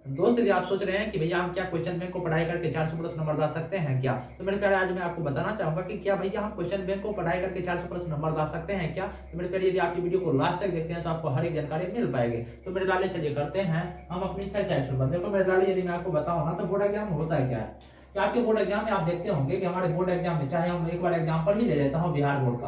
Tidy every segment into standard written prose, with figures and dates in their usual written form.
दोस्त यदि आप सोच रहे हैं कि भैया हम क्या क्वेश्चन बैंक को पढ़ाई करके 400 प्लस नंबर ला सकते हैं क्या, तो मेरे प्यारे आज मैं आपको बताना चाहूंगा कि क्या भैया हम क्वेश्चन बैंक को पढ़ाई करके 400 प्लस नंबर ला सकते हैं क्या। तो मेरे प्यारे यदि आप ये वीडियो को लास्ट तक देखते हैं तो आपको हर एक जानकारी मिल पाएगी। तो मेरे लाले चलिए करते हैं हम अपनी चर्चा शुरू। देखो मेरे लाले यदि मैं आपको बताऊँ ना तो बोर्ड एग्जाम होता है क्या है कि आपके बोर्ड एग्जाम में आप देखते होंगे कि हमारे बोर्ड एग्जाम में, चाहे हम एक बार एग्जाम्पल ही ले लेता हूँ बिहार बोर्ड का,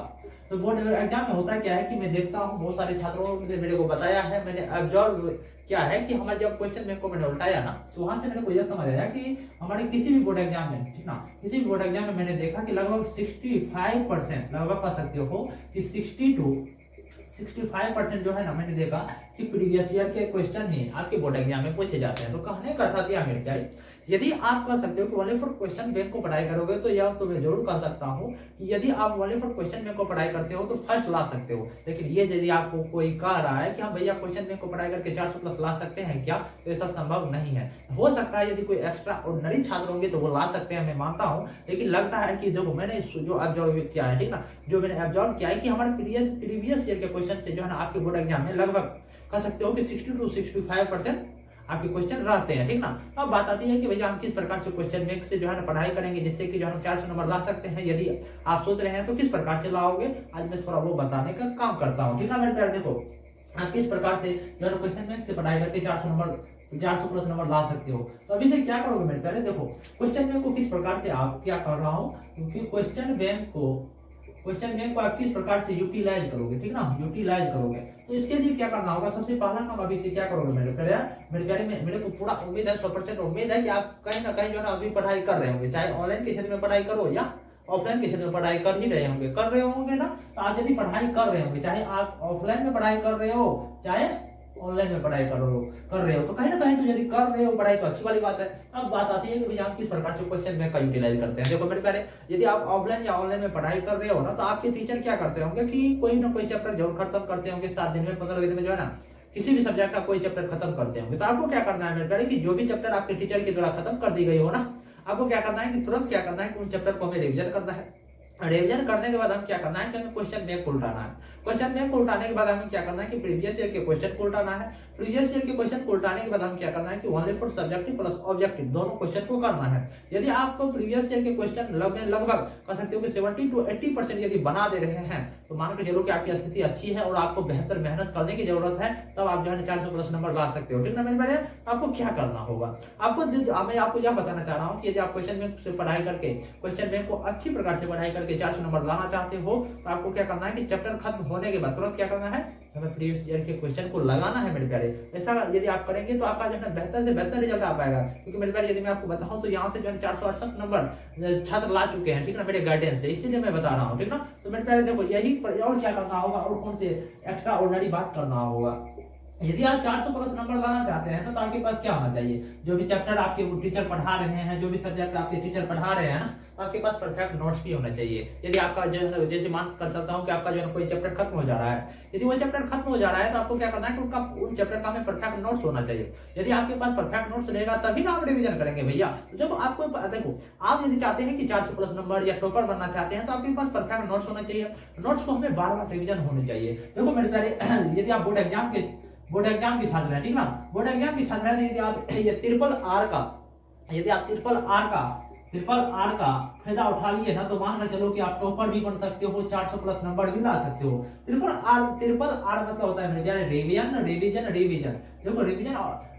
तो बोर्ड एग्जाम में होता क्या है कि मैं देखता हूँ बहुत सारे छात्रों ने मेरे को बताया है, मैंने ऑब्जर्व क्या है कि हमारे जब क्वेश्चन बैंक को मैंने उल्टाया ना तो वहां से मेरे को यह समझ आया कि हमारे किसी भी बोर्ड एग्जाम में, ठीक ना, किसी भी बोर्ड एग्जाम में मैंने देखा कि लगभग 65% लगभग कह सकते हो कि 65% जो है ना, मैंने देखा कि प्रीवियस ईयर के क्वेश्चन ही आपके बोर्ड एग्जाम में पूछे जाते हैं। तो कहने का था क्या मेरे प्यारे, यदि आप कह सकते हो कि ओनली फॉर क्वेश्चन बैंक को पढ़ाई करोगे तो यह तो मैं जरूर कह सकता हूँ कि यदि आप ओनली फॉर क्वेश्चन बैंक को पढ़ाई करते हो तो फर्स्ट ला सकते हो। लेकिन ये यदि आपको कोई कह रहा है कि हम भैया क्वेश्चन बैंक को पढ़ाई करके 400 प्लस ला सकते हैं क्या, तो ऐसा संभव नहीं है। हो सकता है यदि कोई एक्स्ट्रा ऑर्डिनरी छात्र होंगे तो वो ला सकते हैं, मैं मानता हूँ। लेकिन लगता है कि देखो मैंने जो ऑब्जर्व किया है, ठीक ना, जो मैंने ऑब्जर्व किया है कि हमारे प्रीवियस ईयर के क्वेश्चन से जो है ना आपके बोर्ड एग्जाम में लगभग कह सकते हो कि 60 to 65% आपके क्वेश्चन रहते हैं, ठीक ना। अब बात आती है कि भैया हम किस प्रकार से क्वेश्चन बैंक से जो है ना पढ़ाई करेंगे जिससे कि जो हम 400 नंबर ला सकते हैं। यदि आप सोच रहे हैं तो किस प्रकार से लाओगे, आज मैं थोड़ा वो बताने का काम करता हूँ, ठीक है मेरे प्यारे। देखो आप किस प्रकार से जो है क्वेश्चन बैंक से पढ़ाई करके 400 प्लस नंबर ला सकते हो। तो अभी से क्या करोगे मेरे प्यारे, देखो क्वेश्चन बैंक को किस प्रकार से आप क्या कर रहा हूँ, क्योंकि क्वेश्चन बैंक को आप किस प्रकार से यूटिलाइज करोगे, ठीक ना, यूटिलाइज करोगे। तो इसके लिए क्या करना होगा, सबसे पहला काम अभी से क्या करोगे मेरे प्यारे, मेरे को पूरा उम्मीद है, 100% उम्मीद है कि आप कहीं ना कहीं जो है ना अभी पढ़ाई कर रहे होंगे, चाहे ऑनलाइन के क्षेत्र में पढ़ाई करो या ऑफलाइन के क्षेत्र में पढ़ाई कर ही रहे होंगे ना। तो आप यदि पढ़ाई कर रहे होंगे, चाहे आप ऑफलाइन में पढ़ाई कर रहे हो चाहे ऑनलाइन में पढ़ाई कर रहे हो, तो कहीं ना कहीं तो यदि कर रहे हो पढ़ाई तो अच्छी वाली बात है। अब बात आती है कि भैया हम किस प्रकार से क्वेश्चन बैंक का यूटिलाइज करते हैं। देखो मेरे प्यारे, यदि आप ऑफलाइन या ऑनलाइन में पढ़ाई कर रहे हो ना तो आपके टीचर क्या करते होंगे कि कोई ना कोई चैप्टर जरूर खत्म करते होंगे 7 दिन में, 15 दिन में जो है ना किसी भी सब्जेक्ट का कोई चैप्टर खत्म करते होंगे। तो आपको क्या करना है मेरे प्यारे कि जो भी चैप्टर आपके टीचर के द्वारा खत्म कर दी गई हो ना, आपको क्या करना है कि तुरंत क्या करना है कि उन चैप्टर को हमें रिविजन करना है। रिवीजन करने के बाद हम क्या करना है कि हमें क्वेश्चन बैंक को उल्टाना है। क्वेश्चन बैंक को उल्टाने के बाद हमें क्या करना है कि प्रीवियस ईयर के क्वेश्चन को उल्टाना है। प्रीवियस ईयर के क्वेश्चन को उल्टाने के बाद हम क्या करना है कि only for subjective plus objective दोनों क्वेश्चन को करना है। यदि आपको प्रीवियस ईयर के क्वेश्चन लगभग कह सकते हो कि 70 to 80% यदि बना दे रहे हैं तो मान के चलो कि आपकी स्थिति अच्छी है और आपको बेहतर मेहनत करने की जरूरत है, तब आप जो है 400 प्लस नंबर ला सकते हो, ठीक ना मेरे बड़े। आपको क्या करना होगा, मैं आपको यह बताना चाह रहा हूँ कि यदि आप क्वेश्चन बैंक से पढ़ाई करके क्वेश्चन बैंक को अच्छी प्रकार से पढ़ाई करके 400 नंबर लाना चाहते हो तो आपको क्या करना है कि चैप्टर खत्म होने के बाद तुरंत क्या करना है, हमें प्रीवियस ईयर के क्वेश्चन को लगाना है मेरे प्यारे। ऐसा यदि आप करेंगे तो आपका जो है बेहतर से बेहतर रिजल्ट आ पाएगा। क्योंकि मेरे प्यारे यदि मैं आपको बताऊं तो यहाँ से जो है 468 नंबर छात्र ला चुके हैं, ठीक ना, मेरे गाइडेंस से, इसीलिए मैं बता रहा हूँ, ठीक ना। तो मेरे प्यारे देखो यही और क्या करना होगा और कौन से एक्स्ट्रा ऑर्डिनरी बात करना होगा। यदि आप 400 प्लस नंबर लाना चाहते हैं तो आपके पास क्या होना चाहिए, जो भी चैप्टर आपके टीचर पढ़ा रहे हैं, जो भी सब्जेक्ट आपके टीचर पढ़ा रहे हैं ना, तो आपके पास परफेक्ट नोट्स भी होना चाहिए। यदि आपका जो जैसे मान कर सकता हूँ कि आपका जो है कोई चैप्टर खत्म हो जा रहा है, यदि वो चैप्टर खत्म हो जा रहा है तो आपको क्या करना है कि उन चैप्टर का हमें परफेक्ट नोट्स होना चाहिए। यदि आपके पास परफेक्ट नोट्स रहेगा तभी ना आप रिवीजन करेंगे भैया। तो जब आपको देखो, आप यदि चाहते हैं कि 400 प्लस नंबर या टॉपर बनना चाहते हैं तो आपके पास परफेक्ट नोट्स होना चाहिए। नोट्स को हमें बार बार रिवीजन होने चाहिए। देखो मेरे प्यारे, यदि आप बोर्ड एग्जाम के छात्र हैं, ठीक ना, बोर्ड एग्जाम के छात्र हैं, यदि आप ये ट्रिपल आर का फायदा उठा लिए ना तो मान कर चलो कि आप टॉपर भी बन सकते हो, 400 प्लस नंबर भी ला सकते हो। ट्रिपल आर मतलब होता है मेरे प्यारे रिवीजन। देखो रिवीजन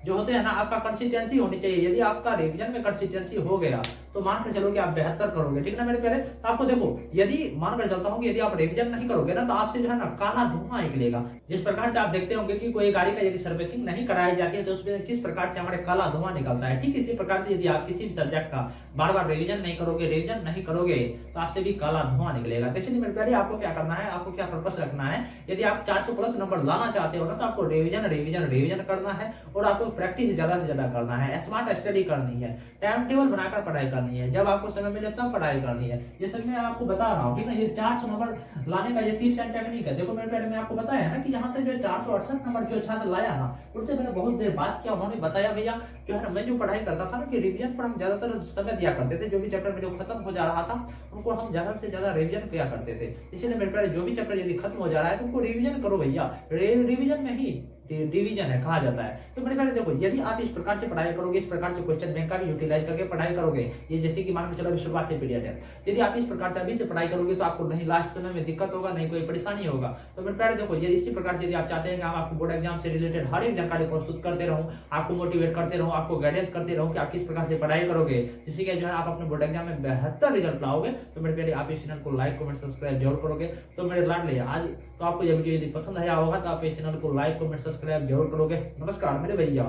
जो होते हैं ना, आपका कंसिस्टेंसी होनी चाहिए। यदि आपका रिवीजन में कंसिस्टेंसी हो गया तो मान कर चलो कि आप बेहतर करोगे, ठीक ना मेरे प्यारे। तो आपको देखो, यदि मान कर चलता हूँ कि यदि आप रिवीजन नहीं करोगे ना तो आपसे जो है ना काला धुआं निकलेगा। जिस प्रकार से आप देखते होंगे कि कोई गाड़ी का यदि सर्विसिंग नहीं कराई जाती है तो उसमें किस प्रकार से हमारे काला धुआं निकलता है, ठीक इसी प्रकार से यदि आप किसी भी सब्जेक्ट का बार बार रिवीजन नहीं करोगे तो आपसे भी काला धुआं निकलेगा। तो इसलिए मेरे प्यारे आपको क्या करना है, आपको क्या पर्पस रखना है, यदि आप 400 प्लस नंबर लाना चाहते हो ना तो आपको रिवीजन करना है और आपको प्रैक्टिस ज्यादा से ज्यादा करना है, स्मार्ट स्टडी करनी है, टाइम टेबल बनाकर पढ़ाई करनी है, जब आपको समय मिले तब पढ़ाई करनी है। ये सब मैं आपको बता रहा हूँ, ठीक ना। ये 400 नंबर लाने का ये टिप्स एंड टेक्निक है। देखो मेरे प्यारे, मैं आपको बताया ना कि यहाँ से जो 468 नंबर जो छात्र लाया ना, उनसे मैंने बहुत देर बात किया, उन्होंने बताया भैया जो है ना, मैं जो पढ़ाई करता था ना कि रिवीजन पर हम ज्यादातर समय दिया करते थे। जो भी चैप्टर मेरे खत्म हो जा रहा था उनको हम ज्यादा से ज्यादा रिवीजन किया करते थे। इसलिए मेरे प्यारे जो भी चैप्टर यदि खत्म हो जा रहा है तो उनको रिवीजन करो भैया, रिवीजन में ही डिवीजन है, कहा जाता है। तो मेरे प्यारे देखो, यदि आप इस प्रकार से पढ़ाई करोगे, इस प्रकार से क्वेश्चन बैंक का भी यूटिलाइज करके पढ़ाई करोगे, ये जैसे कि मान के चलो अभी शुरुआत से पीरियड है, यदि आप इस प्रकार से अभी से पढ़ाई करोगे तो आपको नहीं लास्ट समय में दिक्कत होगा, नहीं कोई परेशानी होगा। तो मेरे प्यारे देखो, ये इसी प्रकार से यदि आप चाहते हैं कि हम आपको बोर्ड एग्जाम से रिलेटेड हर एक जानकारी प्रस्तुत करते रहूं, आपको मोटिवेट करते रहूं, आपको गाइडेंस करते रहूं कि आप किस प्रकार से पढ़ाई करोगे, जिससे कि जो है आप अपने बोर्ड एग्जाम में बेहतर रिजल्ट लाओगे, तो मेरे प्यारे आप इस चैनल को लाइक कमेंट सब्सक्राइब जरूर करोगे। तो मेरे लाडले आज तो आपको यह वीडियो यदि पसंद आया होगा तो आप इस चैनल को लाइक कमेंट सब्सक्राइब जरूर करोगे। नमस्कार मेरे भैया।